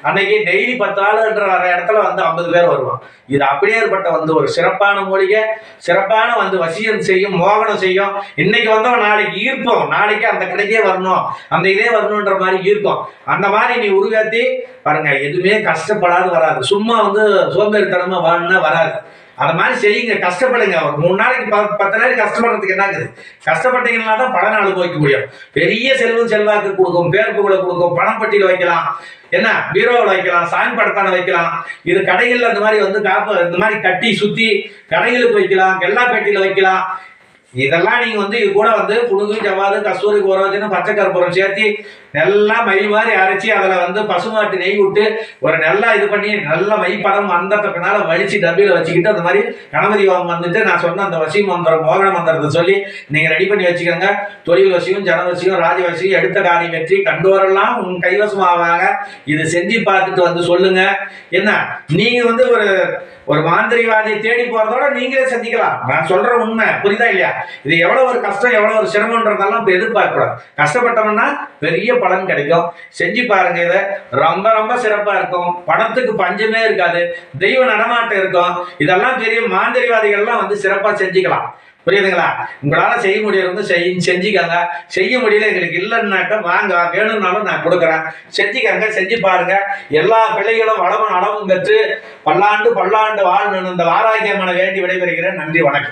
அன்னைக்கு டெய்லி 10 ஆளுன்ற வர இடத்துல வந்து 50 பேர் வருவான். இது அப்படியே ஏற்பட்ட ஒரு சிறப்பான மூலிகை, சிறப்பான வசியம் செய்யும், மோகனம் செய்யும். இன்னைக்கு வந்தவன் நாளைக்கு ஈர்ப்போம், நாளைக்கு அந்த கடைக்கே வரணும், அந்த இதே வரணுன்ற மாதிரி ஈர்க்கும். அந்த மாதிரி நீ உருவாத்தி பாருங்க, எதுவுமே கஷ்டப்படாது வராது. சும்மா சோம்பேறித்தனமா வாழணும்னா வராது. அந்த மாதிரி செய்யுங்க, கஷ்டப்படுங்க. ஒரு 3 நாளைக்கு 10 நாளைக்கு கஷ்டப்படுறதுக்கு என்ன இருக்குது? கஷ்டப்பட்டீங்கன்னா தான் பல நாள் போய்க்க முடியும். பெரிய செல்வாக்கு கொடுக்கும், பேர் புகழை கொடுக்கும். பணப்பட்டியில் வைக்கலாம், என்ன பீரோவில் வைக்கலாம், சாமி படத்தான வைக்கலாம். இது கடைகளில் அந்த மாதிரி காப்பு இந்த மாதிரி கட்டி சுற்றி கடைகளுக்கு வைக்கலாம், எல்லா பெட்டியில் வைக்கலாம். இதெல்லாம் நீங்க இது கூட புழுங்கு, ஜவ்வாது, கஸ்தூரி, கோரோஜன, பச்சை கற்பூரம் சேர்த்து நல்லா மை மாதிரி அரைச்சி அதில் பசுமாட்டு நெய் விட்டு ஒரு நல்லா இது பண்ணி நல்ல மைப்பதம் அந்த பக்கனால வலிச்சு டப்பியில் வச்சுக்கிட்டு அந்த மாதிரி கணபதி ஹோமம் நான் சொன்ன அந்த வசி மந்திரம், மோகன மந்திரத்தை சொல்லி நீங்க ரெடி பண்ணி வச்சுக்கோங்க. தொழில் வசியம், ஜனவசியம், ராஜவசியம், எடுத்த காரியம் வெற்றி, கண்டோரெல்லாம் உன் கைவசம் ஆவாங்க. இது செஞ்சு பார்த்துட்டு சொல்லுங்க. என்ன நீங்க ஒரு மாந்திரிகவாதியை தேடி போறதோட நீங்களே செஞ்சுக்கலாம். நான் சொல்ற உண்மை புரியுதா இல்லையா? இது எவ்வளவு ஒரு கஷ்டம், எவ்வளவு ஒரு சிரமன்றதெல்லாம் இப்ப எதிர்பார்க்க கூடாது. கஷ்டப்பட்டவன்னா பெரிய பலன் கிடைக்கும். செஞ்சு பாருங்க. இதை ரொம்ப ரொம்ப சிறப்பா இருக்கும். பணத்துக்கு பஞ்சமே இருக்காது, தெய்வ நடமாட்டம் இருக்கும். இதெல்லாம் பெரிய மாந்திரிகவாதிகள்லாம் சிறப்பா செஞ்சுக்கலாம். புரியுதுங்களா? உங்களால செய்ய முடியறவங்க செஞ்சுக்கங்க. செய்ய முடியல எங்களுக்கு இல்லைன்னாக்க வாங்க, வேணும்னாலும் நான் கொடுக்குறேன். செஞ்சுக்கங்க, செஞ்சு பாருங்க. எல்லா பிள்ளைகளும் வளமும் நலமும் பெற்று பல்லாண்டு பல்லாண்டு வாழணும். இந்த ஆரோக்கியமான வேண்டி விடைபெறுகிறேன். நன்றி, வணக்கம்.